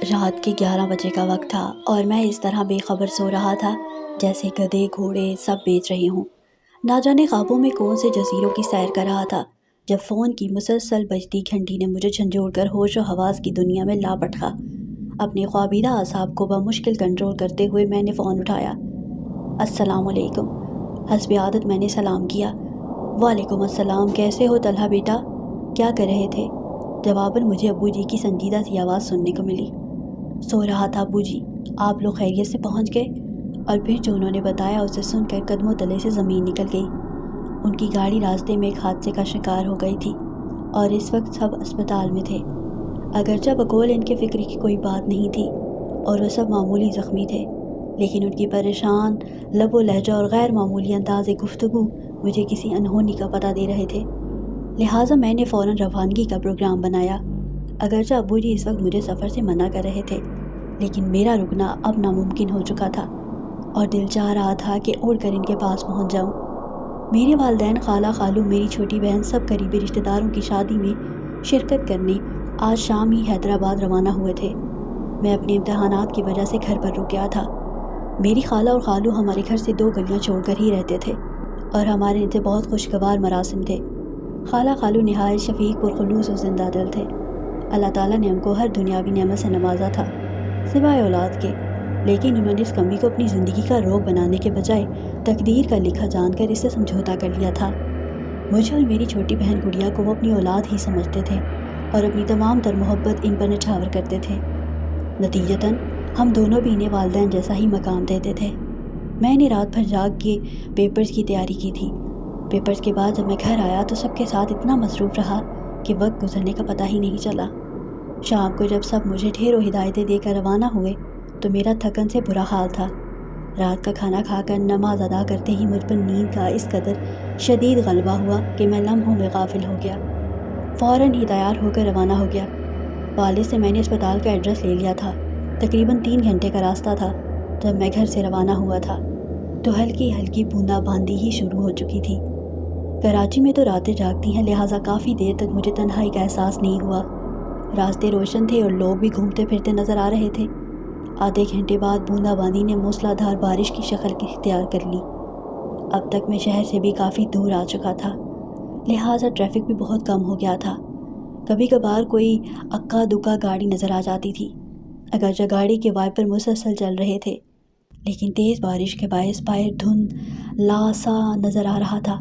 رات کے 11 بجے کا وقت تھا اور میں اس طرح بے خبر سو رہا تھا جیسے گدھے گھوڑے سب بیچ رہے ہوں۔ نہ جانے خوابوں میں کون سے جزیروں کی سیر کر رہا تھا جب فون کی مسلسل بجتی گھنٹی نے مجھے جھنجھوڑ کر ہوش و حواس کی دنیا میں لا پٹکا۔ اپنے خوابیدہ اعصاب کو بمشکل کنٹرول کرتے ہوئے میں نے فون اٹھایا۔ السلام علیکم، حسب عادت میں نے سلام کیا۔ وعلیکم السلام، کیسے ہو طلحہ بیٹا؟ کیا کر رہے تھے؟ جواباً مجھے ابو جی کی سنجیدہ سی آواز سننے کو ملی۔ سو رہا تھا ابو جی، آپ لوگ خیریت سے پہنچ گئے؟ اور پھر جو انہوں نے بتایا اسے سن کر قدموں تلے سے زمین نکل گئی۔ ان کی گاڑی راستے میں ایک حادثے کا شکار ہو گئی تھی اور اس وقت سب اسپتال میں تھے۔ اگرچہ بقول ان کے فکر کی کوئی بات نہیں تھی اور وہ سب معمولی زخمی تھے، لیکن ان کی پریشان لب و لہجہ اور غیر معمولی انداز گفتگو مجھے کسی انہونی کا پتہ دے رہے تھے۔ لہٰذا میں نے فوراً روانگی کا پروگرام بنایا۔ اگرچہ ابو جی اس وقت مجھے سفر سے منع کر رہے تھے، لیکن میرا رکنا اب ناممکن ہو چکا تھا اور دل چاہ رہا تھا کہ اڑ کر ان کے پاس پہنچ جاؤں۔ میرے والدین، خالہ، خالو، میری چھوٹی بہن سب قریبی رشتہ داروں کی شادی میں شرکت کرنے آج شام ہی حیدرآباد روانہ ہوئے تھے۔ میں اپنے امتحانات کی وجہ سے گھر پر رک گیا تھا۔ میری خالہ اور خالو ہمارے گھر سے 2 گلیاں چھوڑ کر ہی رہتے تھے اور ہمارے ان سے بہت خوشگوار مراسم تھے۔ خالہ خالو نہایت شفیق، پرخلوص اور زندہ دل تھے۔ اللہ تعالیٰ نے ان کو ہر دنیاوی نعمت سے نوازا تھا سوائے اولاد کے، لیکن انہوں نے اس کمی کو اپنی زندگی کا روگ بنانے کے بجائے تقدیر کا لکھا جان کر اس سے سمجھوتا کر لیا تھا۔ مجھے اور میری چھوٹی بہن گڑیا کو وہ اپنی اولاد ہی سمجھتے تھے اور اپنی تمام تر محبت ان پر نچھاور کرتے تھے۔ نتیجتاً ہم دونوں بھی انہیں والدین جیسا ہی مقام دیتے تھے۔ میں نے رات بھر جاگ کے پیپرز کی تیاری کی تھی۔ پیپرز کے بعد جب میں گھر آیا تو سب کے ساتھ اتنا مصروف رہا کہ وقت گزرنے کا پتہ ہی نہیں چلا۔ شام کو جب سب مجھے ڈھیروں ہدایتیں دے کر روانہ ہوئے تو میرا تھکن سے برا حال تھا۔ رات کا کھانا کھا کر نماز ادا کرتے ہی مجھ پر نیند کا اس قدر شدید غلبہ ہوا کہ میں لمحوں میں غافل ہو گیا۔ فوراً ہی تیار ہو کر روانہ ہو گیا۔ والد سے میں نے اسپتال کا ایڈریس لے لیا تھا۔ تقریباً 3 گھنٹے کا راستہ تھا جب میں گھر سے روانہ ہوا تھا تو ہلکی ہلکی بوندا باندی ہی شروع ہو چکی تھی۔ کراچی میں تو راتیں جاگتی ہیں، لہٰذا کافی دیر تک مجھے تنہائی کا احساس نہیں ہوا۔ راستے روشن تھے اور لوگ بھی گھومتے پھرتے نظر آ رہے تھے۔ آدھے گھنٹے بعد بوندا باندی نے موسلا دھار بارش کی شکل اختیار کر لی۔ اب تک میں شہر سے بھی کافی دور آ چکا تھا، لہٰذا ٹریفک بھی بہت کم ہو گیا تھا۔ کبھی کبھار کوئی اکا دکا گاڑی نظر آ جاتی تھی، اگرچہ گاڑی کے وائپر مسلسل چل رہے تھے، لیکن تیز بارش کے باعث باہر دھند لاسا نظر آ رہا تھا۔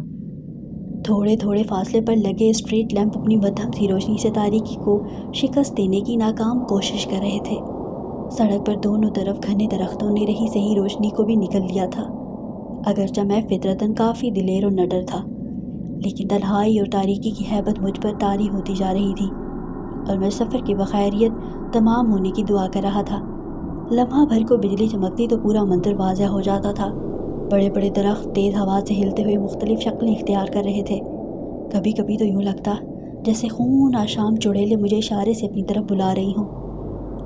تھوڑے تھوڑے فاصلے پر لگے اسٹریٹ لیمپ اپنی مدھم سی روشنی سے تاریکی کو شکست دینے کی ناکام کوشش کر رہے تھے۔ سڑک پر دونوں طرف گھنے درختوں نے رہی سہی روشنی کو بھی نگل لیا تھا۔ اگرچہ میں فطرتاً کافی دلیر اور نڈر تھا، لیکن تنہائی اور تاریکی کی ہیبت مجھ پر طاری ہوتی جا رہی تھی اور میں سفر کی بخیریت تمام ہونے کی دعا کر رہا تھا۔ لمحہ بھر کو بجلی چمکتی تو پورا منظر واضح ہو جاتا تھا۔ بڑے بڑے درخت تیز ہوا سے ہلتے ہوئے مختلف شکلیں اختیار کر رہے تھے۔ کبھی کبھی تو یوں لگتا جیسے خون آشام چڑیلیں مجھے اشارے سے اپنی طرف بلا رہی ہوں۔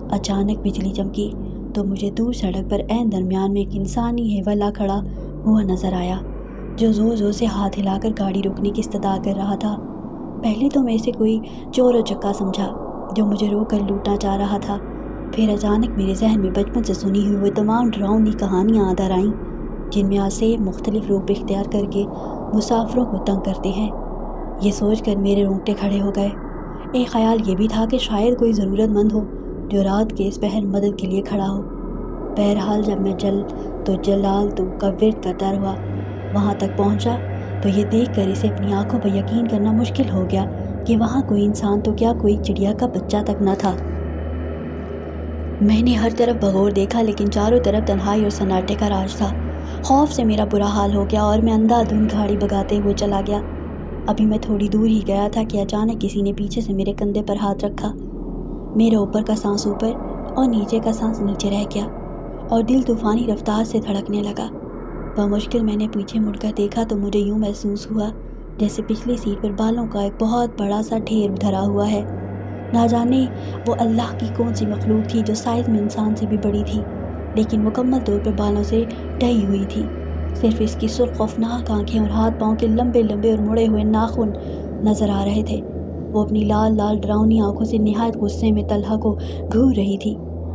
اچانک بجلی چمکی تو مجھے دور سڑک پر عین درمیان میں ایک انسانی ہیولا کھڑا ہوا نظر آیا جو زور زور سے ہاتھ ہلا کر گاڑی روکنے کی استدعا کر رہا تھا۔ پہلے تو میں اسے کوئی چور و چکا سمجھا جو مجھے روک کر لوٹنا چاہ رہا تھا، پھر اچانک میرے ذہن میں بچپن سے سنی ہوئی وہ تمام ڈراؤنی کہانیاں یاد آئیں جن میں آسیب مختلف روپ اختیار کر کے مسافروں کو تنگ کرتے ہیں۔ یہ سوچ کر میرے رونگٹے کھڑے ہو گئے۔ ایک خیال یہ بھی تھا کہ شاید کوئی ضرورت مند ہو جو رات کے اس پہر مدد کے لیے کھڑا ہو۔ بہرحال جب میں جلال تو کا ورد کرتا ہوا وہاں تک پہنچا تو یہ دیکھ کر اسے اپنی آنکھوں پر یقین کرنا مشکل ہو گیا کہ وہاں کوئی انسان تو کیا کوئی چڑیا کا بچہ تک نہ تھا۔ میں نے ہر طرف بغور دیکھا لیکن چاروں طرف تنہائی اور سناٹے کا راج تھا۔ خوف سے میرا برا حال ہو گیا اور میں اندھا دھند گاڑی بھگاتے ہوئے چلا گیا۔ ابھی میں تھوڑی دور ہی گیا تھا کہ اچانک کسی نے پیچھے سے میرے کندھے پر ہاتھ رکھا۔ میرے اوپر کا سانس اوپر اور نیچے کا سانس نیچے رہ گیا اور دل طوفانی رفتار سے دھڑکنے لگا۔ بمشکل میں نے پیچھے مڑ کر دیکھا تو مجھے یوں محسوس ہوا جیسے پچھلی سیٹ پر بالوں کا ایک بہت بڑا سا ڈھیر دھرا ہوا ہے۔ نہ جانے وہ اللہ کی کون سی مخلوق تھی جو سائز میں انسان سے بھی بڑی تھی لیکن مکمل طور پر بالوں سے ڈھئی ہوئی تھی۔ صرف اس کی سرخ خوفناک آنکھیں اور ہاتھ پاؤں کے لمبے لمبے اور مڑے ہوئے ناخن نظر آ رہے تھے۔ وہ اپنی لال لال ڈراؤنی آنکھوں سے نہایت غصے میں طلحہ کو گھور رہی تھی